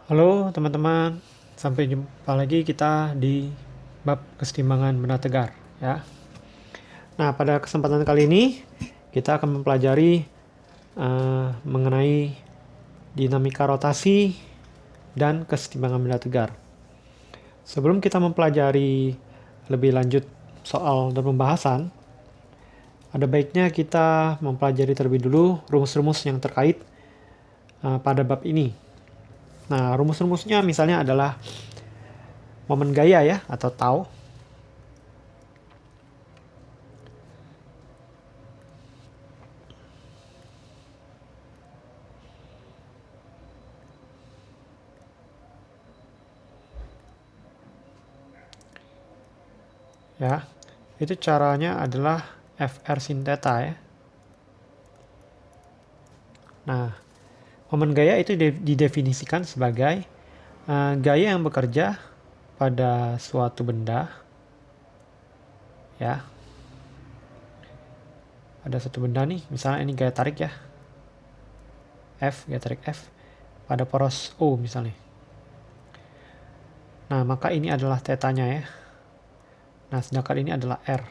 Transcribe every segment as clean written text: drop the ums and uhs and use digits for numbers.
Halo teman-teman, sampai jumpa lagi kita di bab kesetimbangan benda tegar ya. Nah, pada kesempatan kali ini kita akan mempelajari mengenai dinamika rotasi dan kesetimbangan benda tegar. Sebelum kita mempelajari lebih lanjut soal dan pembahasan, ada baiknya kita mempelajari terlebih dulu rumus-rumus yang terkait pada bab ini. Nah, rumus-rumusnya misalnya adalah momen gaya ya, atau tau. Ya, itu caranya adalah FR sin theta ya. Nah, momen gaya itu didefinisikan sebagai gaya yang bekerja pada suatu benda ya. Ada satu benda nih, misalnya ini gaya tarik ya. Gaya tarik F pada poros O misalnya. Nah, maka ini adalah tetanya ya. Nah, sedangkan ini adalah R.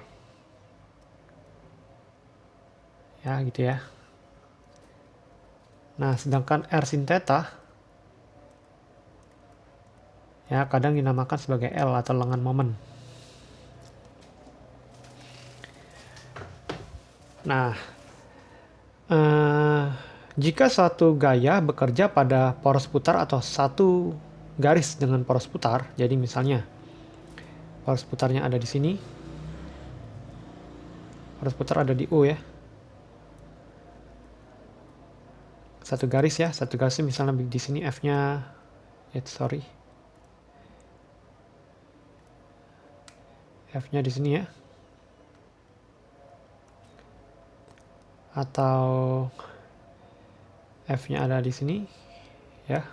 Ya, gitu ya. Nah, sedangkan R sin theta ya kadang dinamakan sebagai L atau lengan momen. Nah, jika suatu gaya bekerja pada poros putar atau satu garis dengan poros putar, jadi misalnya poros putarnya ada di sini, poros putar ada di O ya, satu garis ya, satu garisnya misalnya di sini F-nya, F-nya di sini ya, atau F-nya ada di sini ya.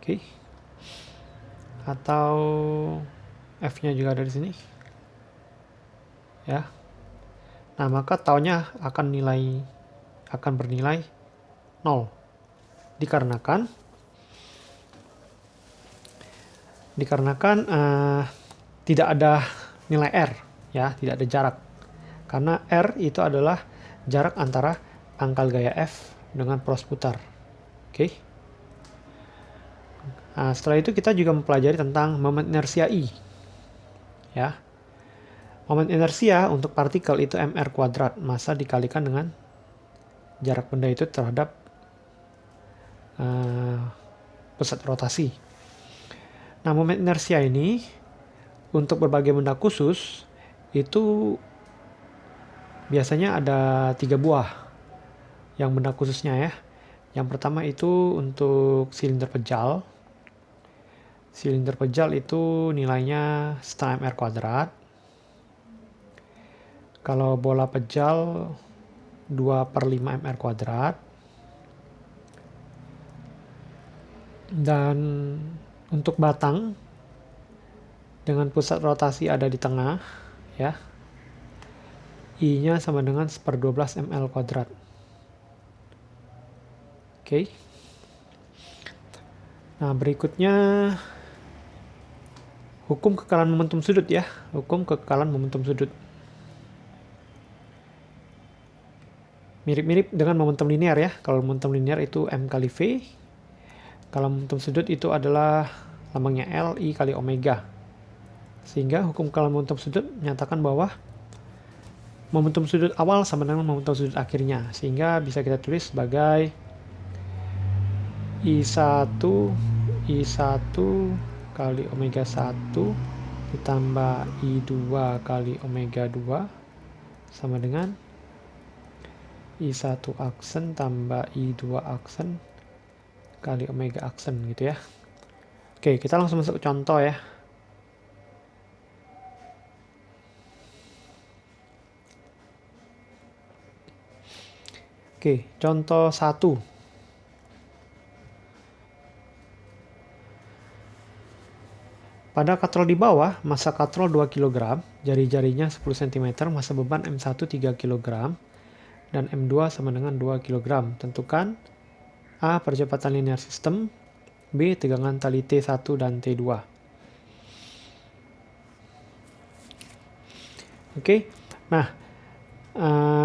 Oke. Atau F-nya juga ada di sini ya. Nah, maka taunya akan bernilai 0 dikarenakan tidak ada nilai R ya, tidak ada jarak. Karena R itu adalah jarak antara pangkal gaya F dengan poros putar. Oke. Nah, setelah itu kita juga mempelajari tentang momen inersia I. Ya. Momen inersia untuk partikel itu mr kuadrat, massa dikalikan dengan jarak benda itu terhadap pusat rotasi. Nah, momen inersia ini untuk berbagai benda khusus itu biasanya ada 3 buah yang benda khususnya ya. Yang pertama itu untuk silinder pejal. Silinder pejal itu nilainya setengah mr kuadrat. Kalau bola pejal 2/5 mr kuadrat. Dan untuk batang dengan pusat rotasi ada di tengah ya, I-nya sama dengan 1/12 ml kuadrat. Oke. Nah, berikutnya hukum kekekalan momentum sudut ya. Hukum kekekalan momentum sudut. Mirip-mirip dengan momentum linear ya. Kalau momentum linear itu M kali V. Kalau momentum sudut itu adalah lambangnya L, I kali omega. Sehingga hukum kekekalan momentum sudut menyatakan bahwa momentum sudut awal sama dengan momentum sudut akhirnya. Sehingga bisa kita tulis sebagai I1 kali omega 1 ditambah I2 kali omega 2 sama dengan I1 aksen tambah I2 aksen kali omega aksen gitu ya. Oke, kita langsung masuk ke contoh ya. Oke, contoh 1. Pada katrol di bawah, massa katrol 2 kg, jari-jarinya 10 cm, massa beban M1 3 kg, dan M2 sama dengan 2 kg. Tentukan A. Percepatan linear sistem. B. Tegangan tali T1 dan T2. Oke, nah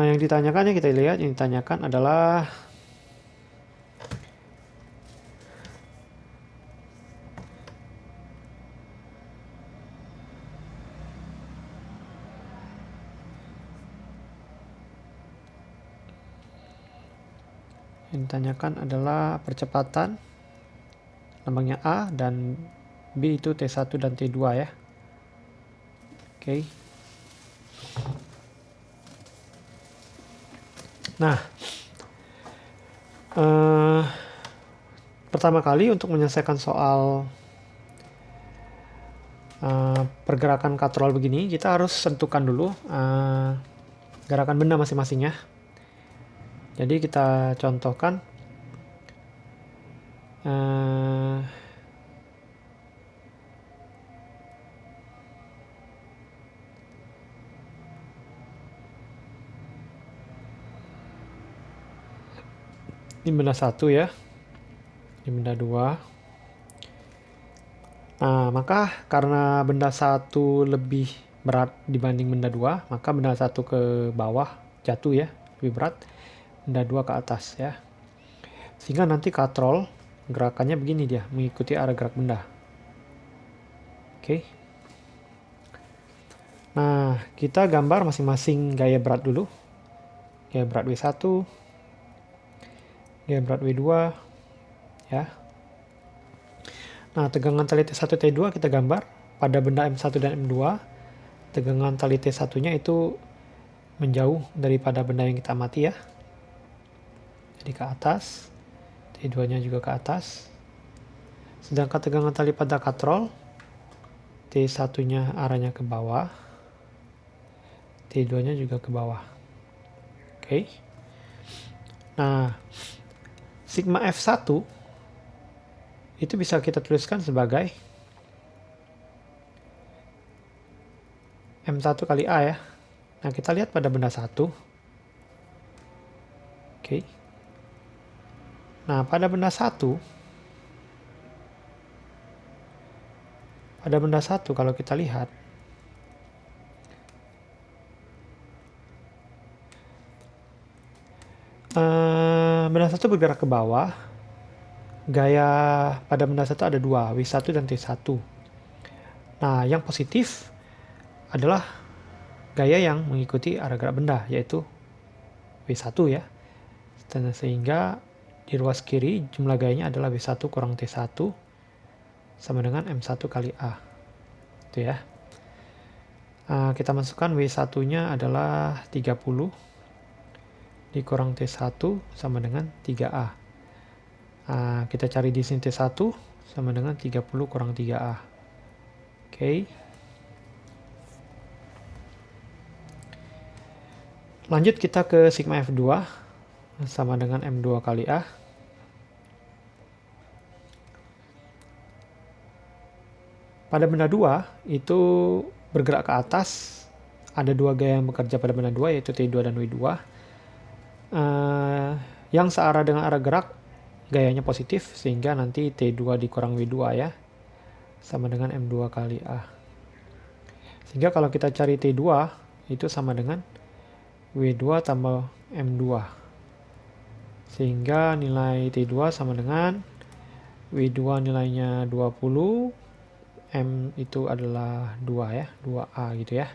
yang ditanyakan kita lihat, yang ditanyakan adalah percepatan, lambangnya A, dan B itu T1 dan T2 ya. Oke. Nah, pertama kali untuk menyelesaikan soal pergerakan katrol begini, kita harus tentukan dulu gerakan benda masing-masing ya. Jadi kita contohkan ini benda 1 ya, ini benda 2. Nah, maka karena benda 1 lebih berat dibanding benda 2, maka benda 1 ke bawah jatuh ya, lebih berat, benda 2 ke atas ya. Sehingga nanti katrol gerakannya begini dia, mengikuti arah gerak benda. Oke. Nah, kita gambar masing-masing gaya berat dulu. Gaya berat W1, gaya berat W2 ya. Nah, tegangan tali T1 T2 kita gambar pada benda M1 dan M2. Tegangan tali T1-nya itu menjauh daripada benda yang kita amati ya. Jadi ke atas, T2-nya juga ke atas. Sedangkan tegangan tali pada katrol, T1-nya arahnya ke bawah, T2-nya juga ke bawah. Oke. Nah, sigma F1 itu bisa kita tuliskan sebagai M1 kali A ya. Nah, kita lihat pada benda 1. Oke. Nah, pada benda 1 kalau kita lihat, benda 1 bergerak ke bawah. Gaya pada benda 1 ada 2, W1 dan T1. Nah, yang positif adalah gaya yang mengikuti arah gerak benda, yaitu W1 ya. Dan sehingga di ruas kiri jumlah gayanya adalah W1 kurang T1 sama dengan M1 kali A. Itu ya. Kita masukkan W1-nya adalah 30 dikurang T1 sama dengan 3A. Kita cari di sini T1 sama dengan 30 kurang 3A. Oke. Lanjut kita ke sigma F2 sama dengan M2 kali A. Pada benda 2 itu bergerak ke atas. Ada 2 gaya yang bekerja pada benda 2, yaitu T2 dan W2. Yang searah dengan arah gerak gayanya positif, sehingga nanti T2 dikurang W2 ya, sama dengan M2 kali A. Sehingga kalau kita cari T2 itu sama dengan W2 tambah M2. Sehingga nilai T2 sama dengan W2 nilainya 20, M itu adalah 2 ya, 2A gitu ya.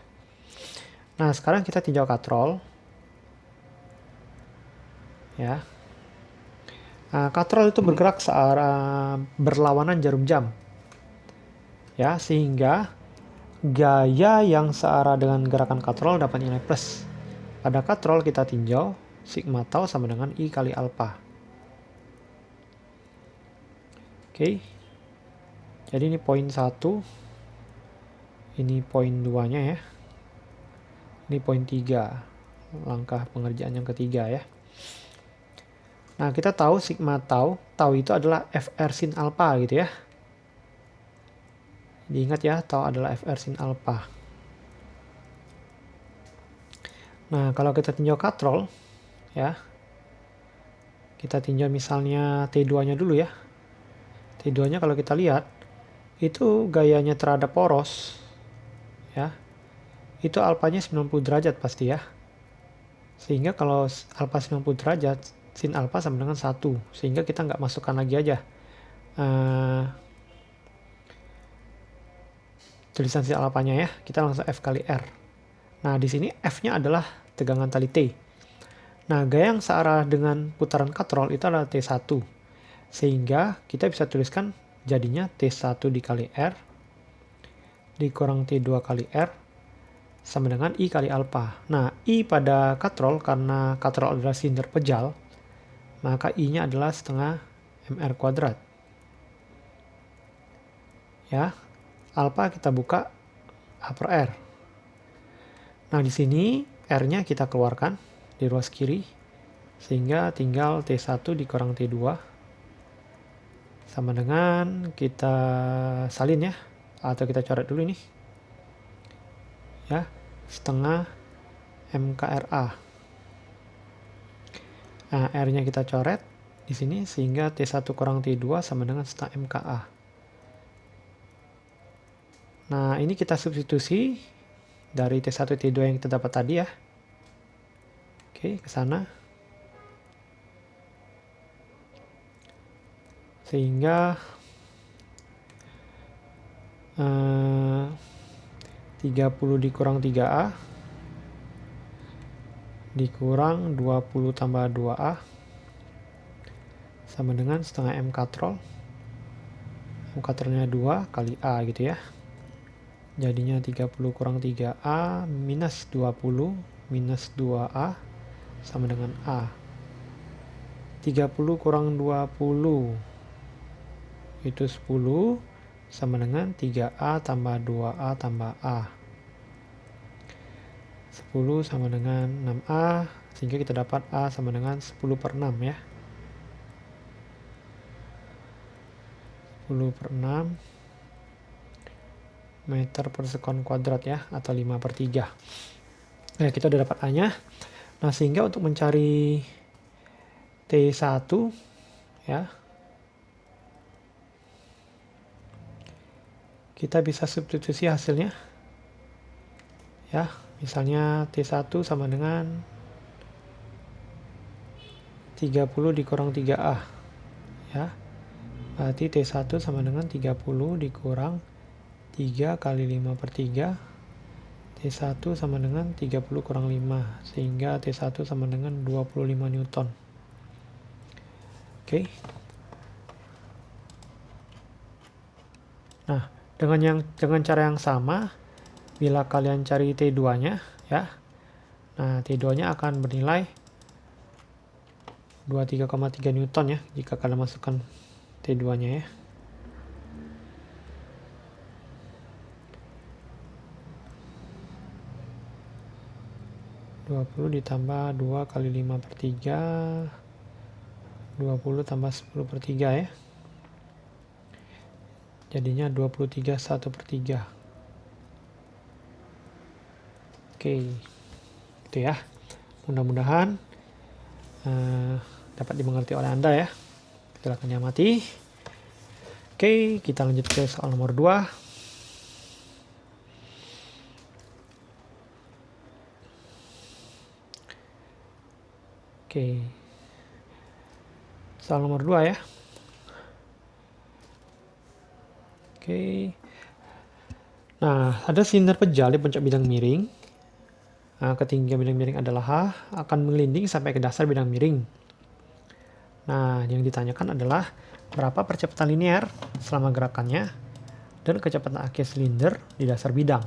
Nah, sekarang kita tinjau katrol. Ya. Katrol itu bergerak searah berlawanan jarum jam. Ya, sehingga gaya yang searah dengan gerakan katrol dapat nilai plus. Pada katrol kita tinjau sigma tau sama dengan I kali alpha. Oke. Jadi ini poin 1. Ini poin 2-nya ya. Ini poin 3. Langkah pengerjaan yang ketiga ya. Nah, kita tahu sigma tau itu adalah FR sin alpha gitu ya. Diingat ya, tau adalah FR sin alpha. Nah, kalau kita tinjau katrol ya. Kita tinjau misalnya T2-nya dulu ya. T2-nya kalau kita lihat, itu gayanya terhadap poros, ya, itu alfanya 90 derajat pasti ya. Sehingga kalau alfa 90 derajat, sin alfa sama dengan 1. Sehingga kita nggak masukkan lagi aja tulisan sin alfanya ya. Kita langsung F kali R. Nah, di sini F-nya adalah tegangan tali T. Nah, gaya yang searah dengan putaran katrol itu adalah T1. Sehingga kita bisa tuliskan jadinya T1 dikali R dikurang T2 kali R sama dengan I kali alfa. Nah, I pada katrol, karena katrol adalah silinder pejal, maka I-nya adalah setengah MR kuadrat. Ya, alfa kita buka A per R. Nah, di sini R-nya kita keluarkan di ruas kiri, sehingga tinggal T1 dikurang T2 sama dengan, kita salin ya, atau kita coret dulu ini ya, setengah MKRA. Nah, R-nya kita coret di sini sehingga T1 kurang T2 sama dengan setengah MKA. Nah, ini kita substitusi dari T1 T2 yang kita dapat tadi ya. Oke, ke sana. Sehingga 30 dikurang 3A dikurang 20 tambah 2A sama dengan setengah M katrol. M katrolnya 2 kali A gitu ya. Jadinya 30 kurang 3A minus 20 minus 2A sama dengan A. 30 kurang 20 itu 10 sama dengan 3A tambah 2A tambah A. 10 sama dengan 6A, sehingga kita dapat A sama dengan 10 per 6 ya. 10 per 6 meter per sekon kuadrat ya, atau 5 per 3. Nah, kita udah dapat A-nya. Nah, sehingga untuk mencari T1 ya, kita bisa substitusi hasilnya ya. Misalnya T1 sama dengan 30 dikurang 3A ya. Berarti T1 sama dengan 30 dikurang 3 kali 5 per 3. T1 sama dengan 30 kurang 5. Sehingga T1 sama dengan 25 Newton. Oke. Nah, dengan cara yang sama, bila kalian cari T2-nya ya. Nah, T2-nya akan bernilai 23,3 Newton ya, jika kalian masukkan T2-nya ya. (20 ditambah 2 kali 5 per 3) 20 tambah 10 per 3 ya. Jadinya 23 1 per 3. Oke, itu ya. Mudah-mudahan dapat dimengerti oleh Anda ya. Silakan diamati. Oke, kita lanjut ke soal nomor 2. Oke. Soal nomor 2 ya. Oke. Nah, ada silinder pejal di puncak bidang miring. Nah, ketinggian bidang miring adalah H, akan melinding sampai ke dasar bidang miring. Nah, yang ditanyakan adalah berapa percepatan linear selama gerakannya dan kecepatan akhir silinder di dasar bidang.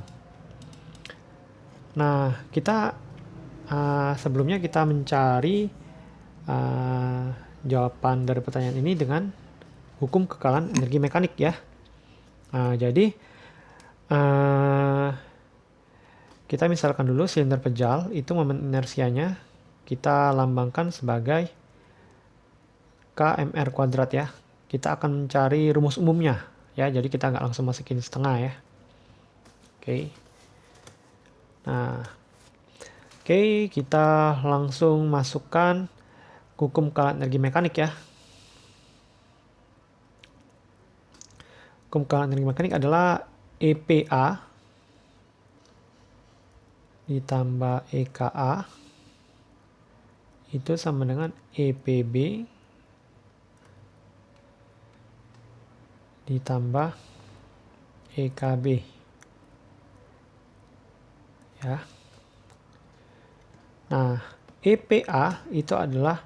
Nah, kita sebelumnya kita mencari jawaban dari pertanyaan ini dengan hukum kekalahan energi mekanik ya. Jadi kita misalkan dulu silinder pejal itu momen inersianya kita lambangkan sebagai KMR kuadrat ya. Kita akan mencari rumus umumnya ya. Jadi kita nggak langsung masukin setengah ya. Oke. Nah, oke, kita langsung masukkan hukum kealat energi mekanik ya. Hukum kealat energi mekanik adalah EPA ditambah EKA itu sama dengan EPB ditambah EKB ya. Nah, EPA itu adalah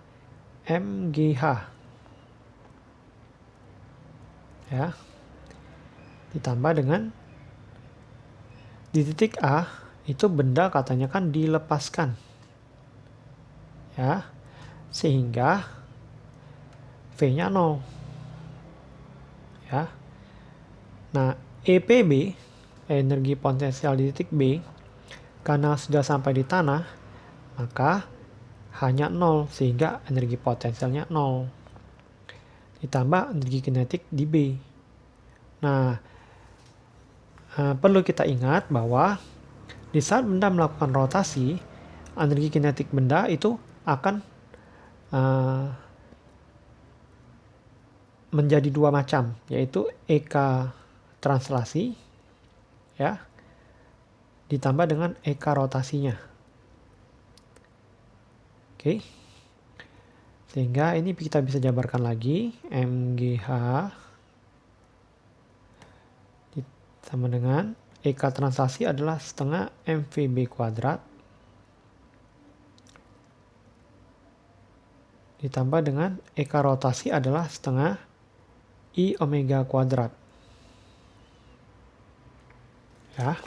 MGH ya, ditambah dengan di titik A itu benda katanya kan dilepaskan ya, sehingga V-nya 0 ya. Nah, EPB energi potensial di titik B karena sudah sampai di tanah maka hanya 0 sehingga energi potensialnya 0 ditambah energi kinetik di B. Nah, perlu kita ingat bahwa di saat benda melakukan rotasi, energi kinetik benda itu akan menjadi dua macam, yaitu EK translasi ya, ditambah dengan EK rotasinya. Oke. Sehingga ini kita bisa jabarkan lagi, MGH sama dengan EK translasi adalah setengah MVB kuadrat ditambah dengan EK rotasi adalah setengah I omega kuadrat ya.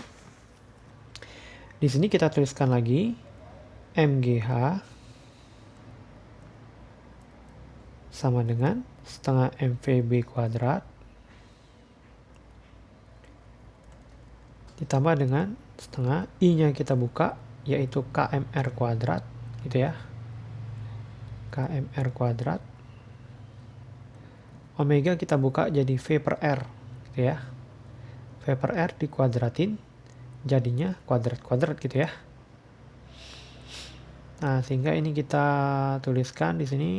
Di sini kita tuliskan lagi MGH sama dengan setengah MVB kuadrat ditambah dengan setengah I-nya kita buka yaitu KMR kuadrat gitu ya. KMR kuadrat omega kita buka jadi V per R gitu ya. V per R dikuadratin jadinya kuadrat-kuadrat gitu ya. Nah, sehingga ini kita tuliskan di sini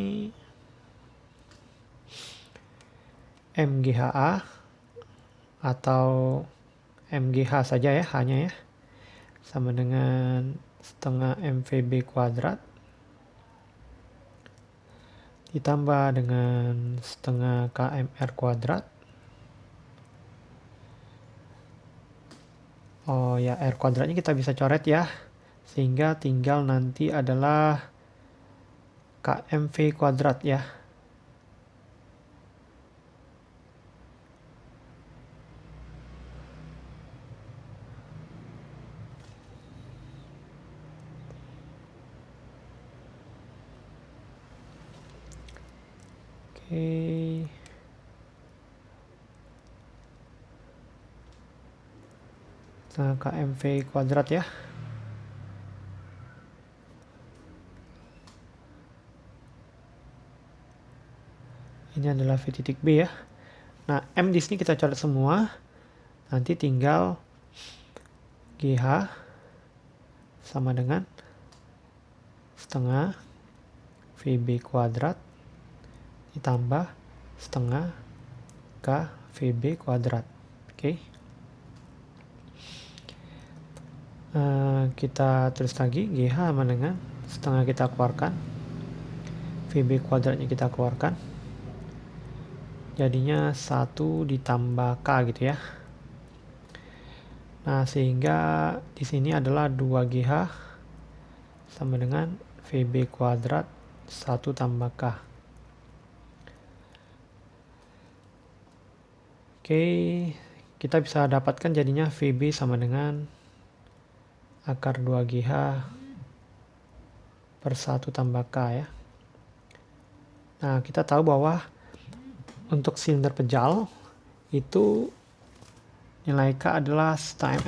MGHA atau MGH saja ya, hanya ya, sama dengan setengah MVB kuadrat ditambah dengan setengah KMR kuadrat. Oh ya, R kuadratnya kita bisa coret ya, sehingga tinggal nanti adalah KMV kuadrat ya. Oke. Nah, KMV kuadrat ya. Ini adalah V titik B ya. Nah, M di sini kita coret semua. Nanti tinggal GH sama dengan setengah VB kuadrat ditambah setengah KVB kuadrat. Oke. Kita tulis lagi GH sama dengan setengah kita keluarkan, VB kuadratnya kita keluarkan, jadinya 1 ditambah K gitu ya. Nah, sehingga di sini adalah 2GH sama dengan VB kuadrat 1 tambah K. Oke, kita bisa dapatkan jadinya VB sama dengan akar 2GH per 1 tambah K ya. Nah, kita tahu bahwa untuk silinder pejal itu nilai K adalah setengah